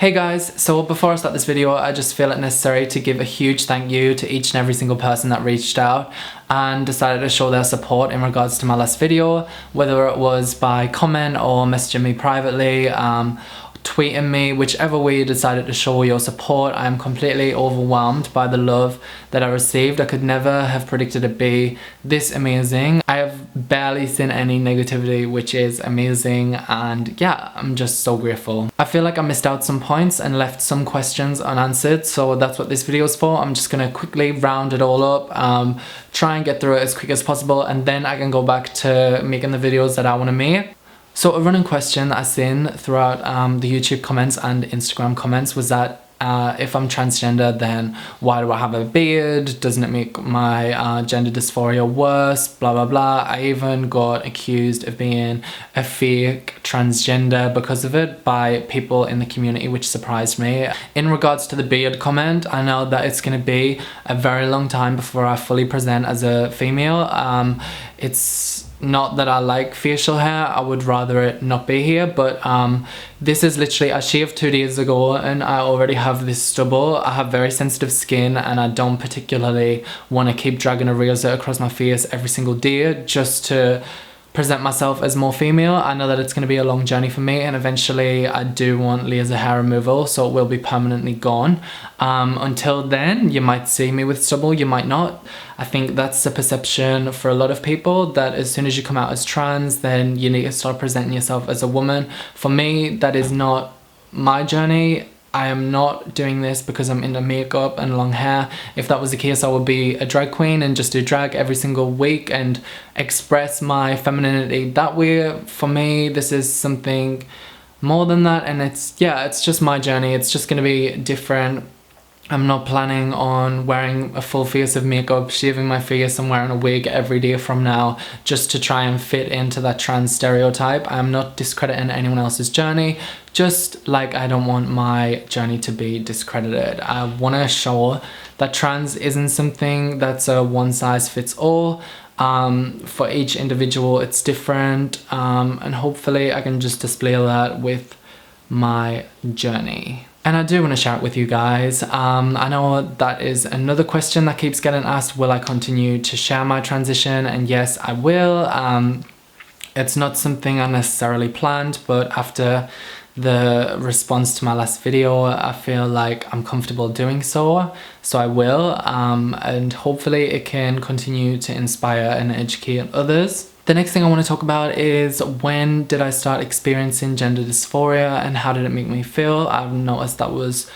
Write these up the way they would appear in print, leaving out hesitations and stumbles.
Hey guys, so before I start this video, I just feel it necessary to give a huge thank you to each and every single person that reached out and decided to show their support in regards to my last video, whether it was by comment or messaging me privately, tweeting me, whichever way you decided to show your support. I am completely overwhelmed by the love that I received. I could never have predicted it be this amazing. I have barely seen any negativity, which is amazing, and yeah, I'm just so grateful. I feel like I missed out some points and left some questions unanswered, so that's what this video is for. I'm just gonna quickly round it all up, try and get through it as quick as possible, and then I can go back to making the videos that I want to make. So a running question that I've seen throughout the YouTube comments and Instagram comments was that if I'm transgender, then why do I have a beard? Doesn't it make my gender dysphoria worse? Blah blah blah. I even got accused of being a fake transgender because of it by people in the community, which surprised me. In regards to the beard comment, I know that it's going to be a very long time before I fully present as a female. It's not that I like facial hair, I would rather it not be here, but this is literally, I shaved 2 days ago and I already have this stubble. I have very sensitive skin and I don't particularly want to keep dragging a razor across my face every single day just to present myself as more female. I know that it's going to be a long journey for me, and eventually I do want laser hair removal, so it will be permanently gone. Until then, you might see me with stubble, you might not. I think that's the perception for a lot of people, that as soon as you come out as trans, then you need to start presenting yourself as a woman. For me, that is not my journey. I am not doing this because I'm into makeup and long hair. If that was the case, I would be a drag queen and just do drag every single week and express my femininity that way. For me, this is something more than that, and it's just my journey. It's just gonna be different. I'm not planning on wearing a full face of makeup, shaving my face and wearing a wig every day from now just to try and fit into that trans stereotype. I'm not discrediting anyone else's journey, just like I don't want my journey to be discredited. I want to show that trans isn't something that's a one-size-fits-all. For each individual it's different, and hopefully I can just display that with my journey. And I do want to share it with you guys. I know that is another question that keeps getting asked. Will I continue to share my transition? And yes, I will. It's not something I necessarily planned, but after the response to my last video, I feel like I'm comfortable doing so. So I will, and hopefully it can continue to inspire and educate others. The next thing I want to talk about is, when did I start experiencing gender dysphoria and how did it make me feel? I've noticed that was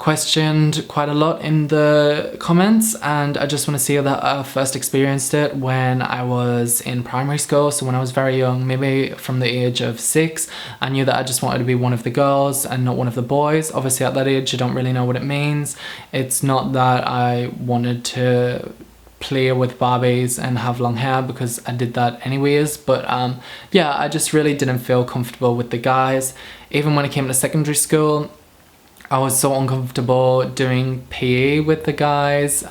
questioned quite a lot in the comments, and I just want to say that I first experienced it when I was in primary school. So when I was very young, maybe from the age of 6, I knew that I just wanted to be one of the girls and not one of the boys. Obviously at that age you don't really know what it means. It's not that I wanted to play with Barbies and have long hair, because I did that anyways, but yeah, I just really didn't feel comfortable with the guys. Even when I came to secondary school, I was so uncomfortable doing PE with the guys.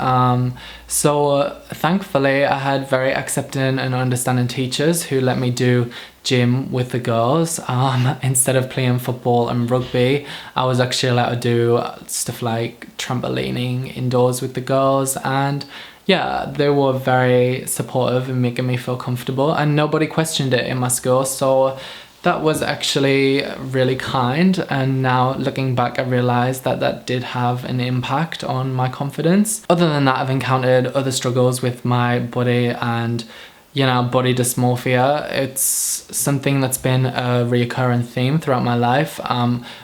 So thankfully I had very accepting and understanding teachers who let me do gym with the girls. Instead of playing football and rugby, I was actually allowed to do stuff like trampolining indoors with the girls, and yeah, they were very supportive and making me feel comfortable, and nobody questioned it in my school, so that was actually really kind. And now looking back, I realized that that did have an impact on my confidence. Other than that, I've encountered other struggles with my body and, you know, body dysmorphia. It's something that's been a reoccurring theme throughout my life.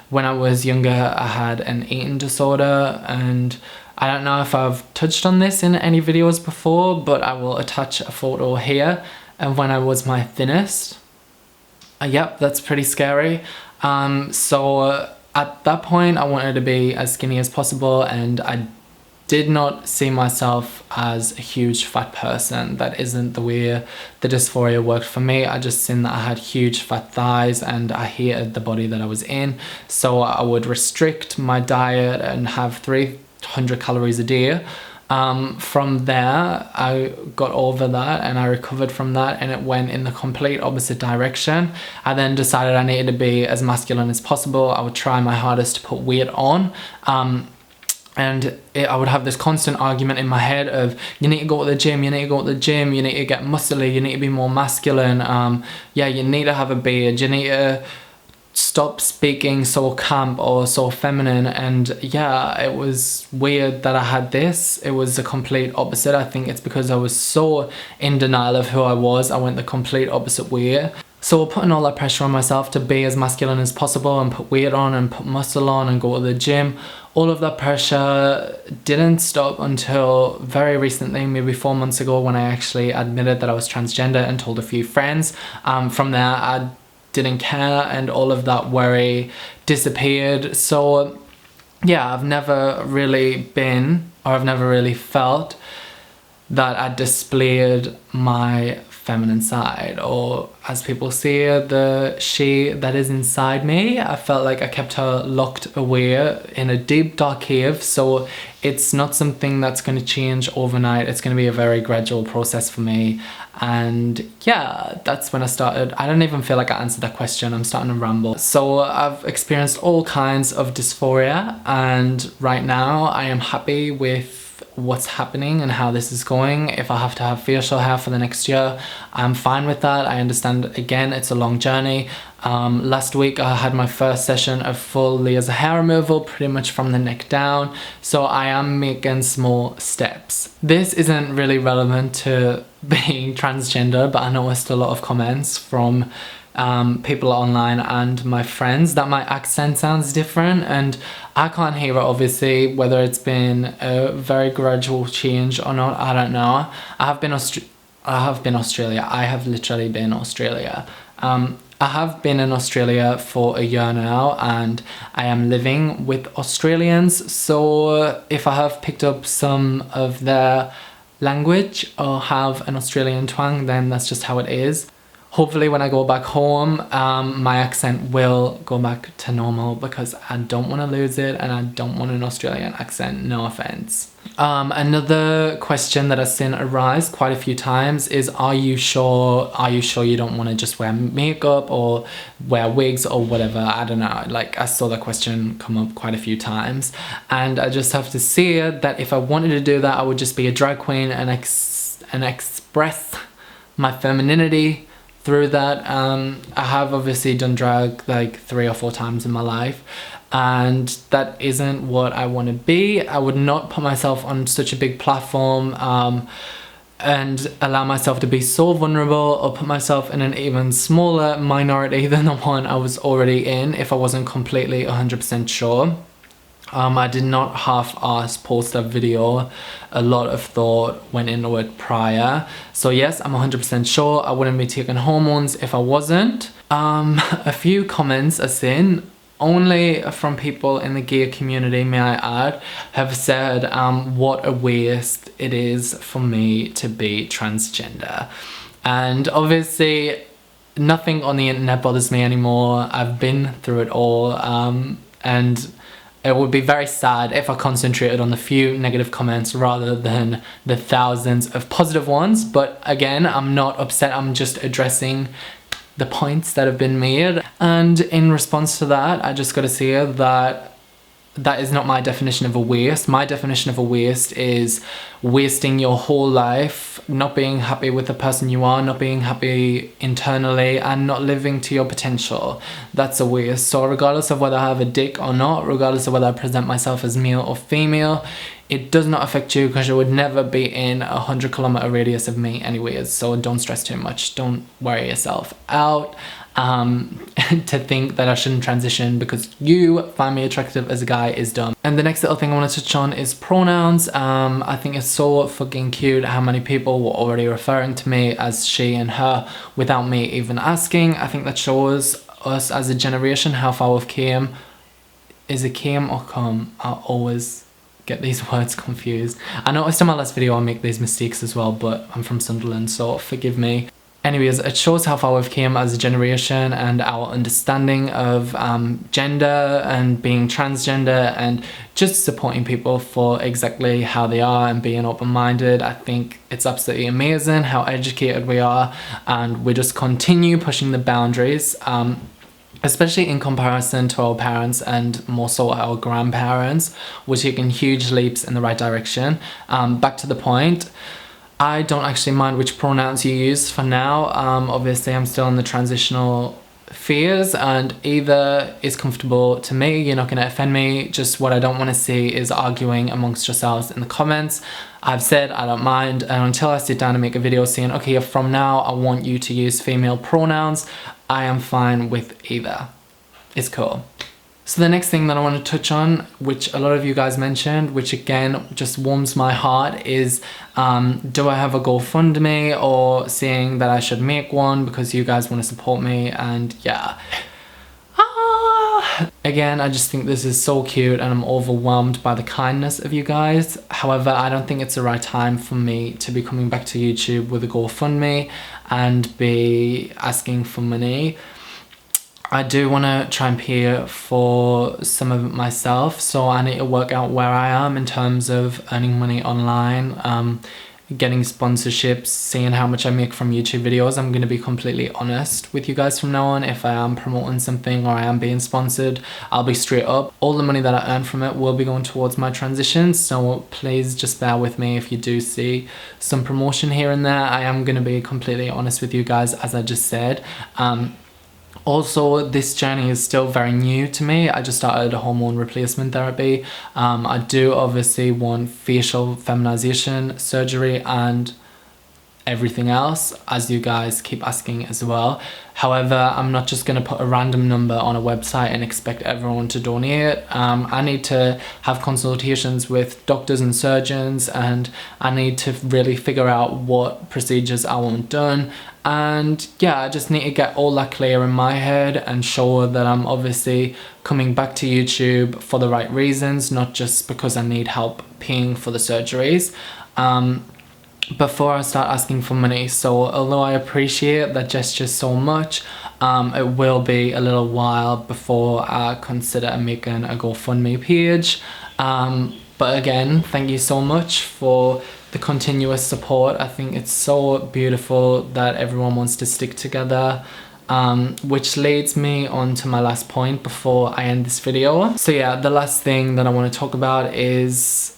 When I was younger, I had an eating disorder, and I don't know if I've touched on this in any videos before, but I will attach a photo here of when I was my thinnest. Yep, that's pretty scary. So at that point I wanted to be as skinny as possible, and I did not see myself as a huge fat person. That isn't the way the dysphoria worked for me. I just seen that I had huge fat thighs and I hated the body that I was in. So I would restrict my diet and have 300 calories a day, From there, I got over that and I recovered from that, and it went in the complete opposite direction. I then decided I needed to be as masculine as possible. I would try my hardest to put weight on. I would have this constant argument in my head of, you need to go to the gym, you need to go to the gym, you need to get muscly, you need to be more masculine, yeah, you need to have a beard, you need to stop speaking so camp or so feminine. And yeah, it was weird that I had this. It was the complete opposite. I think it's because I was so in denial of who I was. I went the complete opposite way. So putting all that pressure on myself to be as masculine as possible and put weight on and put muscle on and go to the gym, all of that pressure didn't stop until very recently, maybe 4 months ago, when I actually admitted that I was transgender and told a few friends. From there, I didn't care and all of that worry disappeared. So yeah, I've never really been, or I've never really felt that I displayed my feminine side, or as people say, the she that is inside me. I felt like I kept her locked away in a deep dark cave. So it's not something that's going to change overnight. It's going to be a very gradual process for me. And yeah, that's when I started. I don't even feel like I answered that question. I'm starting to ramble. So I've experienced all kinds of dysphoria, and right now I am happy with what's happening and how this is going. If I have to have facial hair for the next year, I'm fine with that. I understand, again, it's a long journey. Last week I had my first session of full laser hair removal, pretty much from the neck down. So I am making small steps. This isn't really relevant to being transgender, but I noticed a lot of comments from people online and my friends that my accent sounds different, and I can't hear it, obviously. Whether it's been a very gradual change or not, I don't know. I have Australia. I have literally been Australia. I have been in Australia for a year now, and I am living with Australians. So if I have picked up some of their language or have an Australian twang, then that's just how it is. Hopefully when I go back home, my accent will go back to normal, because I don't want to lose it and I don't want an Australian accent, no offense. Another question that I've seen arise quite a few times is, are you sure you don't want to just wear makeup or wear wigs or whatever? I don't know, like, I saw that question come up quite a few times, and I just have to say that if I wanted to do that, I would just be a drag queen and express my femininity through that. I have obviously done drag like 3 or 4 times in my life, and that isn't what I want to be. I would not put myself on such a big platform and allow myself to be so vulnerable, or put myself in an even smaller minority than the one I was already in if I wasn't completely 100% sure. I did not half-ass post that video. A lot of thought went into it prior. So yes, I'm 100% sure I wouldn't be taking hormones if I wasn't. A few comments I've seen, only from people in the gay community, may I add, have said what a waste it is for me to be transgender. And obviously nothing on the internet bothers me anymore. I've been through it all, and it would be very sad if I concentrated on the few negative comments rather than the thousands of positive ones. But again, I'm not upset. I'm just addressing the points that have been made. And in response to that, I just got to say that that is not my definition of a waste. My definition of a waste is wasting your whole life, not being happy with the person you are, not being happy internally, and not living to your potential. That's a waste. So regardless of whether I have a dick or not, regardless of whether I present myself as male or female, it does not affect you, because you would never be in a 100-kilometer radius of me anyways. So don't stress too much. Don't worry yourself out. To think that I shouldn't transition because you find me attractive as a guy is dumb. And the next little thing I want to touch on is pronouns. I think it's so fucking cute how many people were already referring to me as she and her without me even asking. I think that shows us as a generation how far we've came. Is it came or come? I always get these words confused. I noticed in my last video I make these mistakes as well, but I'm from Sunderland, so forgive me. Anyways, it shows how far we've came as a generation and our understanding of gender and being transgender and just supporting people for exactly how they are and being open-minded. I think it's absolutely amazing how educated we are, and we just continue pushing the boundaries, especially in comparison to our parents and more so our grandparents, which taking huge leaps in the right direction. Back to the point, I don't actually mind which pronouns you use for now. Obviously I'm still in the transitional phase, and either is comfortable to me, you're not going to offend me. Just what I don't want to see is arguing amongst yourselves in the comments. I've said I don't mind, and until I sit down and make a video saying, okay, from now I want you to use female pronouns, I am fine with either. It's cool. So the next thing that I want to touch on, which a lot of you guys mentioned, which again just warms my heart, is do I have a GoFundMe, or saying that I should make one because you guys want to support me. And yeah, again, I just think this is so cute and I'm overwhelmed by the kindness of you guys. However, I don't think it's the right time for me to be coming back to YouTube with a GoFundMe and be asking for money. I do want to try and pay for some of it myself, so I need to work out where I am in terms of earning money online, getting sponsorships, seeing how much I make from YouTube videos. I'm going to be completely honest with you guys from now on. If I am promoting something or I am being sponsored, I'll be straight up. All the money that I earn from it will be going towards my transition, so please just bear with me if you do see some promotion here and there. I am going to be completely honest with you guys, as I just said. Also, this journey is still very new to me. I just started a hormone replacement therapy. I do obviously want facial feminization surgery and everything else, as you guys keep asking as well. However, I'm not just going to put a random number on a website and expect everyone to donate. I need to have consultations with doctors and surgeons, and I need to really figure out what procedures I want done. And yeah, I just need to get all that clear in my head and show that I'm obviously coming back to YouTube for the right reasons, not just because I need help paying for the surgeries. Before I start asking for money. So although I appreciate that gesture so much, it will be a little while before I consider making a GoFundMe page. But again, thank you so much for the continuous support. I think it's so beautiful that everyone wants to stick together. Which leads me on to my last point before I end this video. So yeah, the last thing that I want to talk about is,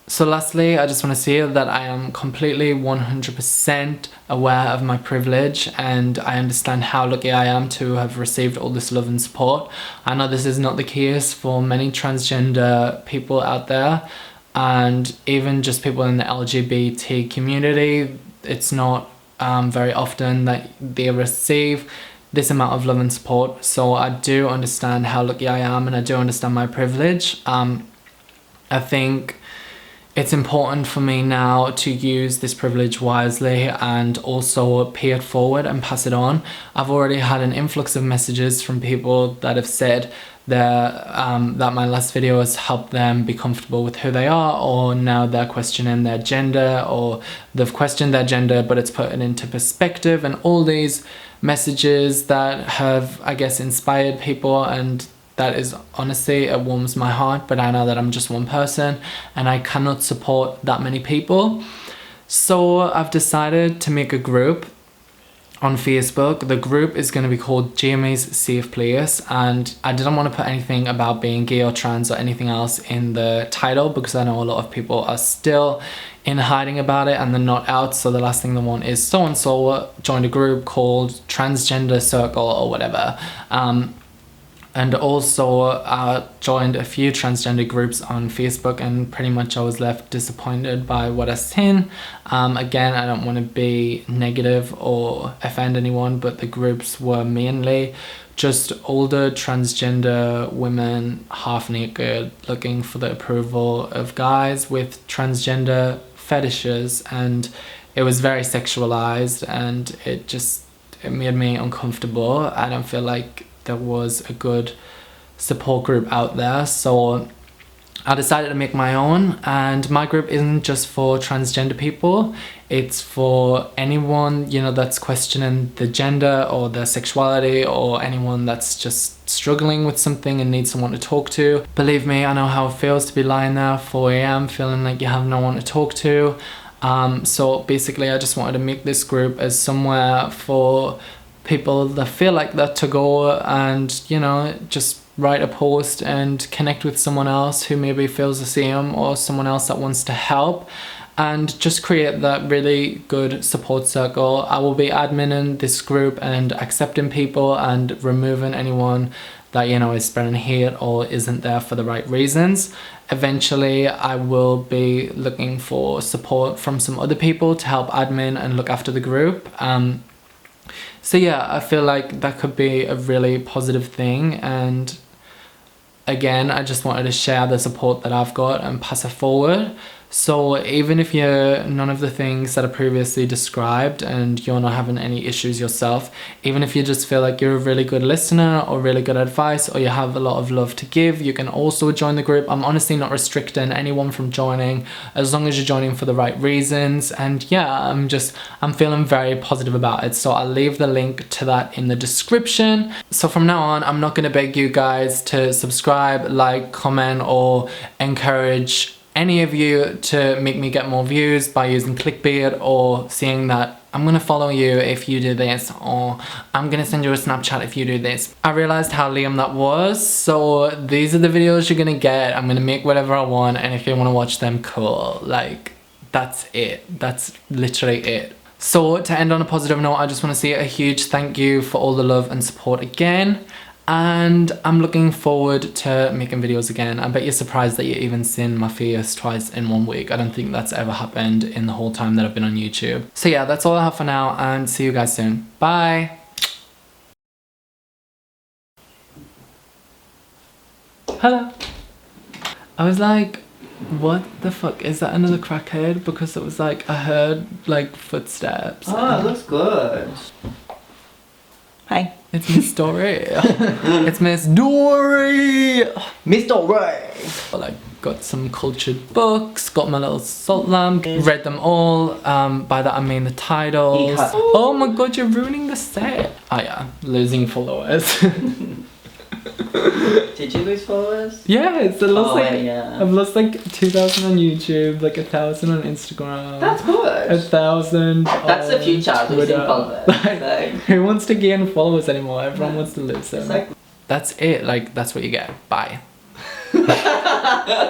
so lastly, I just want to say that I am completely 100% aware of my privilege, and I understand how lucky I am to have received all this love and support. I know this is not the case for many transgender people out there, and even just people in the LGBT community. It's not very often that they receive this amount of love and support. So I do understand how lucky I am, and I do understand my privilege. I think it's important for me now to use this privilege wisely and also pay it forward and pass it on. I've already had an influx of messages from people that have said that my last video has helped them be comfortable with who they are, or now they're questioning their gender, or they've questioned their gender but it's put it into perspective, and all these messages that have, I guess, inspired people. And that is honestly, it warms my heart, but I know that I'm just one person and I cannot support that many people. So I've decided to make a group on Facebook. The group is going to be called Jamie's Safe Place, and I didn't want to put anything about being gay or trans or anything else in the title because I know a lot of people are still in hiding about it and they're not out. So the last thing they want is so and so joined a group called Transgender Circle or whatever. And also I joined a few transgender groups on Facebook, and pretty much I was left disappointed by what I seen. Again, I don't want to be negative or offend anyone, but the groups were mainly just older transgender women, half naked, looking for the approval of guys with transgender fetishes, and it was very sexualized, and it made me uncomfortable. I don't feel like there was a good support group out there. So I decided to make my own, and my group isn't just for transgender people. It's for anyone, you know, that's questioning the gender or their sexuality, or anyone that's just struggling with something and needs someone to talk to. Believe me, I know how it feels to be lying there at 4 a.m. feeling like you have no one to talk to. So basically I just wanted to make this group as somewhere for people that feel like that to go and, you know, just write a post and connect with someone else who maybe feels the same, or someone else that wants to help, and just create that really good support circle. I will be adminning this group and accepting people and removing anyone that, you know, is spreading hate or isn't there for the right reasons. Eventually I will be looking for support from some other people to help admin and look after the group. So yeah, I feel like that could be a really positive thing, and again, I just wanted to share the support that I've got and pass it forward. So even if you're none of the things that I previously described and you're not having any issues yourself, even if you just feel like you're a really good listener or really good advice, or you have a lot of love to give, you can also join the group. I'm honestly not restricting anyone from joining, as long as you're joining for the right reasons. And yeah, I'm feeling very positive about it. So I'll leave the link to that in the description. So from now on, I'm not going to beg you guys to subscribe, like, comment, or encourage any of you to make me get more views by using clickbait or saying that I'm gonna follow you if you do this, or I'm gonna send you a Snapchat if you do this. I realized how lame that was, so these are the videos you're gonna get. I'm gonna make whatever I want, and if you want to watch them, cool. Like, that's it. That's literally it. So to end on a positive note, I just want to say a huge thank you for all the love and support again. And I'm looking forward to making videos again. I bet you're surprised that you even seen my face twice in 1 week. I don't think that's ever happened in the whole time that I've been on YouTube. So yeah, that's all I have for now, and see you guys soon. Bye! Hello! I was like, what the fuck? Is that another crackhead? Because it was like, I heard like footsteps. Oh, it looks good. Hi. It's Miss Dory. It's Miss Dory. Miss Dory. Well, I got some cultured books, got my little salt lamp, read them all. By that I mean the titles. Oh my god, you're ruining the set. Oh yeah, losing followers. Did you lose followers? Yes, I've lost like 2,000 on YouTube, like 1,000 on Instagram. That's good. 1,000. That's the future, losing followers. Like, who wants to gain followers anymore? Everyone wants to lose them. Like, that's it. Like, that's what you get. Bye.